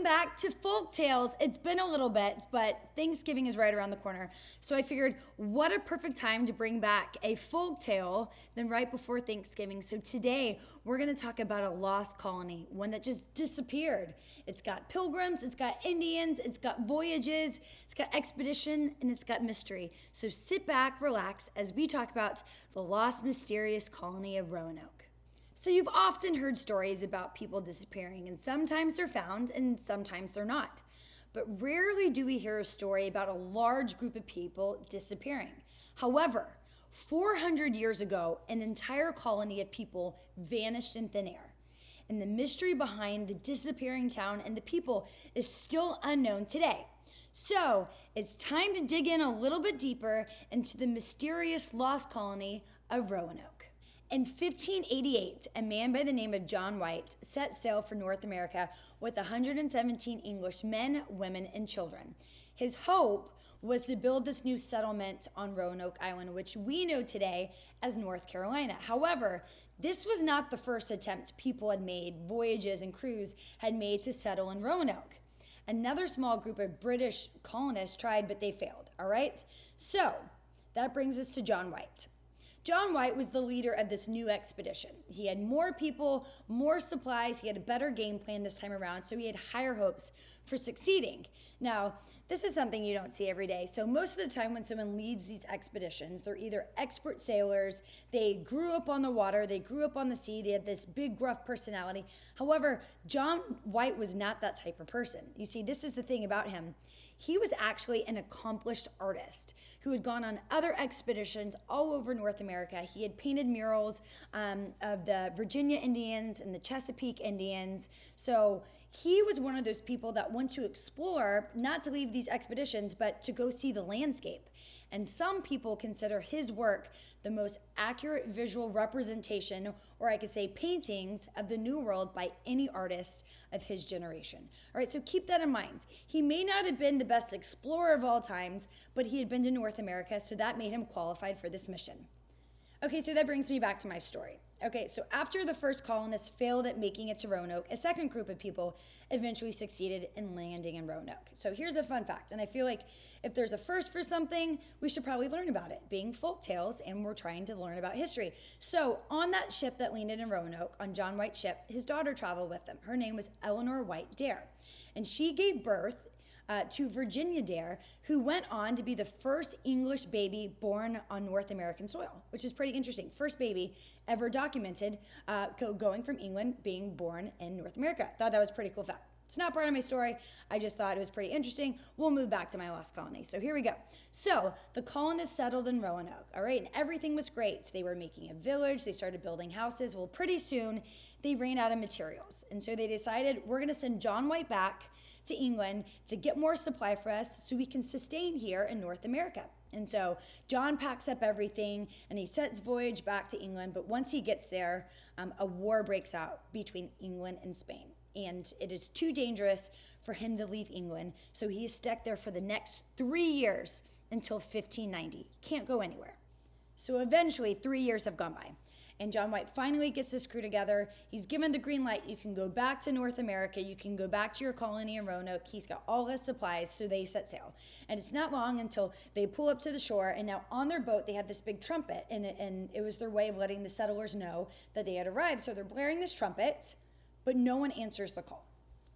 back to folk tales. It's been a little bit, but Thanksgiving is right around the corner. So I figured what a perfect time to bring back a folk tale than right before Thanksgiving. So today we're going to talk about a lost colony, one that just disappeared. It's got pilgrims, it's got Indians, it's got voyages, it's got expedition, and it's got mystery. So sit back, relax as we talk about the lost mysterious colony of Roanoke. So you've often heard stories about people disappearing, and sometimes they're found and sometimes they're not. But rarely do we hear a story about a large group of people disappearing. However, 400 years ago, an entire colony of people vanished in thin air. And the mystery behind the disappearing town and the people is still unknown today. So it's time to dig in a little bit deeper into the mysterious lost colony of Roanoke. In 1588, a man by the name of John White set sail for North America with 117 English men, women, and children. His hope was to build this new settlement on Roanoke Island, which we know today as North Carolina. However, this was not the first attempt people had made, voyages and crews had made to settle in Roanoke. Another small group of British colonists tried, but they failed, all right? So that brings us to John White. John White was the leader of this new expedition. He had more people, more supplies, he had a better game plan this time around, so he had higher hopes for succeeding. Now, this is something you don't see every day. So most of the time when someone leads these expeditions, they're either expert sailors, they grew up on the water, they grew up on the sea, they had this big gruff personality. However, John White was not that type of person. You see, this is the thing about him. He was actually an accomplished artist who had gone on other expeditions all over North America. He had painted murals of the Virginia Indians and the Chesapeake Indians. So he was one of those people that went to explore, not to leave these expeditions, but to go see the landscape. And some people consider his work the most accurate visual representation, or I could say paintings, of the New World by any artist of his generation. All right, so keep that in mind. He may not have been the best explorer of all times, but he had been to North America, so that made him qualified for this mission. Okay, so that brings me back to my story. Okay, so after the first colonists failed at making it to Roanoke, a second group of people eventually succeeded in landing in Roanoke. So here's a fun fact, and I feel like if there's a first for something, we should probably learn about it, being folk tales, and we're trying to learn about history. So on that ship that landed in Roanoke, on John White's ship, his daughter traveled with him. Her name was Eleanor White Dare, and she gave birth to Virginia Dare, who went on to be the first English baby born on North American soil, which is pretty interesting. First baby ever documented going from England, being born in North America. Thought that was a pretty cool fact. It's not part of my story. I just thought it was pretty interesting. We'll move back to my lost colony. So here we go. So the colonists settled in Roanoke, all right, and everything was great. They were making a village. They started building houses. Well, pretty soon they ran out of materials. And so they decided, we're going to send John White back to England to get more supply for us so we can sustain here in North America. And so John packs up everything and he sets voyage back to England. But once he gets there, a war breaks out between England and Spain. And it is too dangerous for him to leave England. So he is stuck there for the next 3 years until 1590. Can't go anywhere. So eventually 3 years have gone by. And John White finally gets this crew together. He's given the green light. You can go back to North America. You can go back to your colony in Roanoke. He's got all his supplies, so they set sail. And it's not long until they pull up to the shore, and now on their boat, they had this big trumpet, and it was their way of letting the settlers know that they had arrived. So they're blaring this trumpet, but no one answers the call.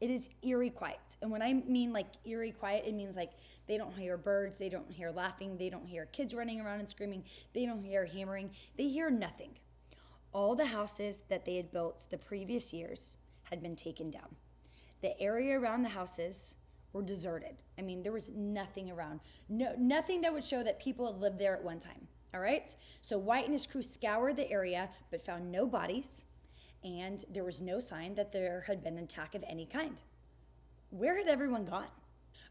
It is eerie quiet. And when I mean like eerie quiet, it means like they don't hear birds, they don't hear laughing, they don't hear kids running around and screaming, they don't hear hammering, they hear nothing. All the houses that they had built the previous years had been taken down. The area around the houses were deserted. I mean, there was nothing around. Nothing that would show that people had lived there at one time. All right? So White and his crew scoured the area, but found no bodies, and there was no sign that there had been an attack of any kind. Where had everyone gone?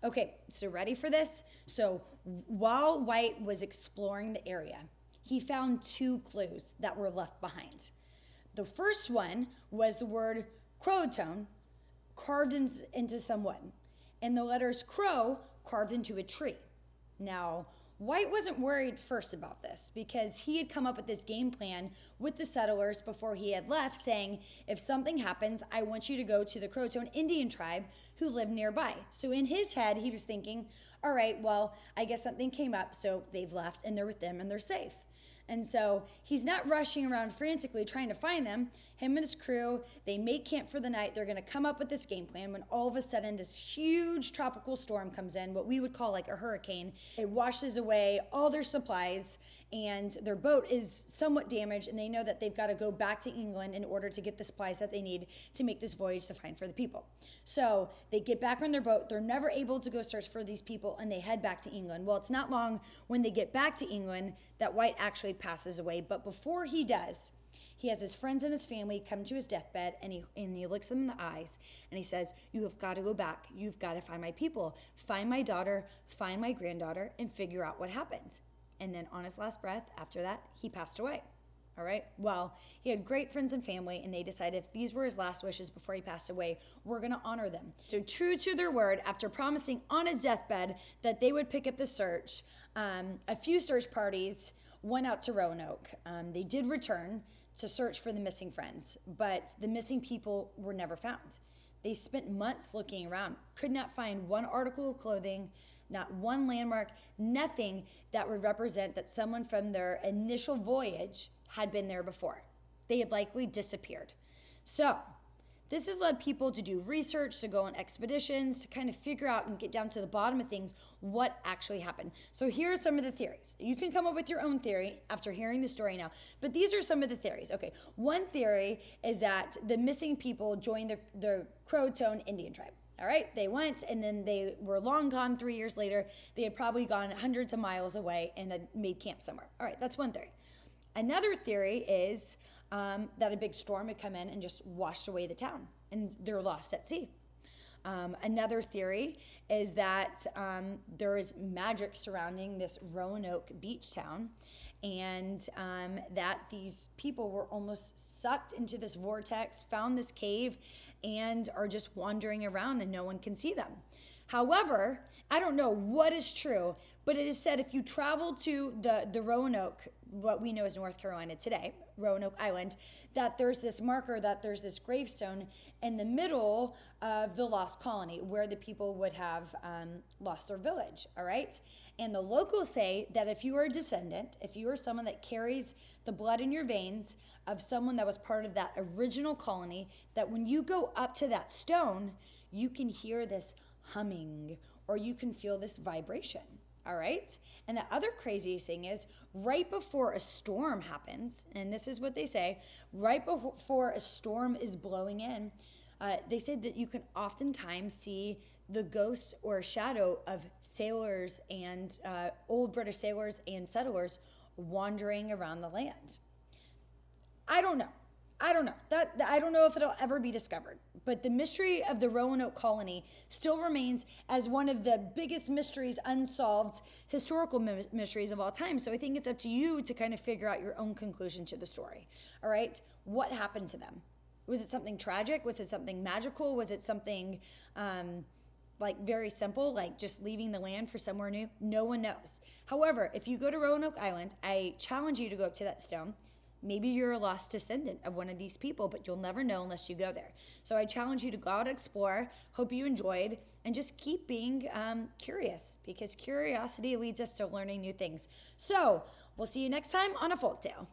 Okay, so ready for this? So while White was exploring the area, he found 2 clues that were left behind. The first one was the word Croatoan carved into some wood, and the letters crow carved into a tree. Now, White wasn't worried first about this because he had come up with this game plan with the settlers before he had left, saying, if something happens, I want you to go to the Croatoan Indian tribe who lived nearby. So in his head, he was thinking, all right, well, I guess something came up, so they've left and they're with them and they're safe. And so he's not rushing around frantically trying to find them. Him and his crew, they make camp for the night. They're going to come up with this game plan when all of a sudden this huge tropical storm comes in, what we would call like a hurricane. It washes away all their supplies and their boat is somewhat damaged, and they know that they've got to go back to England in order to get the supplies that they need to make this voyage to find for the people. So they get back on their boat. They're never able to go search for these people, and they head back to England. Well, it's not long when they get back to England that White actually passes away. But before he does, he has his friends and his family come to his deathbed, and he looks them in the eyes, and he says, you have got to go back. You've got to find my people, find my daughter, find my granddaughter, and figure out what happened. And then on his last breath, after that, he passed away. All right. Well, he had great friends and family, and they decided if these were his last wishes before he passed away, we're going to honor them. So true to their word, after promising on his deathbed that they would pick up the search, a few search parties went out to Roanoke. They did return to search for the missing friends, but the missing people were never found. They spent months looking around, could not find one article of clothing, not one landmark, nothing that would represent that someone from their initial voyage had been there before. They had likely disappeared. So this has led people to do research, to go on expeditions, to kind of figure out and get down to the bottom of things, what actually happened. So here are some of the theories. You can come up with your own theory after hearing the story now, but these are some of the theories. Okay, one theory is that the missing people joined the Croatoan Indian tribe. All right, they went and then they were long gone 3 years later. They had probably gone hundreds of miles away and had made camp somewhere. All right, that's one theory. Another theory is that a big storm had come in and just washed away the town and they're lost at sea. Another theory is that there is magic surrounding this Roanoke beach town, and that these people were almost sucked into this vortex, found this cave, and are just wandering around and no one can see them. However, I don't know what is true, but it is said if you travel to the Roanoke, what we know as North Carolina today, Roanoke Island, that there's this marker, that there's this gravestone in the middle of the lost colony where the people would have lost their village, all right? And the locals say that if you are a descendant, if you are someone that carries the blood in your veins of someone that was part of that original colony, that when you go up to that stone, you can hear this humming or you can feel this vibration. All right. And the other craziest thing is right before a storm happens, and this is what they say, right before a storm is blowing in, they say that you can oftentimes see the ghost or shadow of sailors and old British sailors and settlers wandering around the land. I don't know. I don't know if it'll ever be discovered, but the mystery of the Roanoke colony still remains as one of the biggest mysteries, unsolved historical mysteries of all time. So I think it's up to you to kind of figure out your own conclusion to the story. All right. What happened to them? Was it something tragic? Was it something magical? Was it something like very simple, like just leaving the land for somewhere new? No one knows. However, if you go to Roanoke Island, I challenge you to go up to that stone. Maybe you're a lost descendant of one of these people, but you'll never know unless you go there. So I challenge you to go out, explore. Hope you enjoyed, and just keep being curious, because curiosity leads us to learning new things. So we'll see you next time on A Folktale.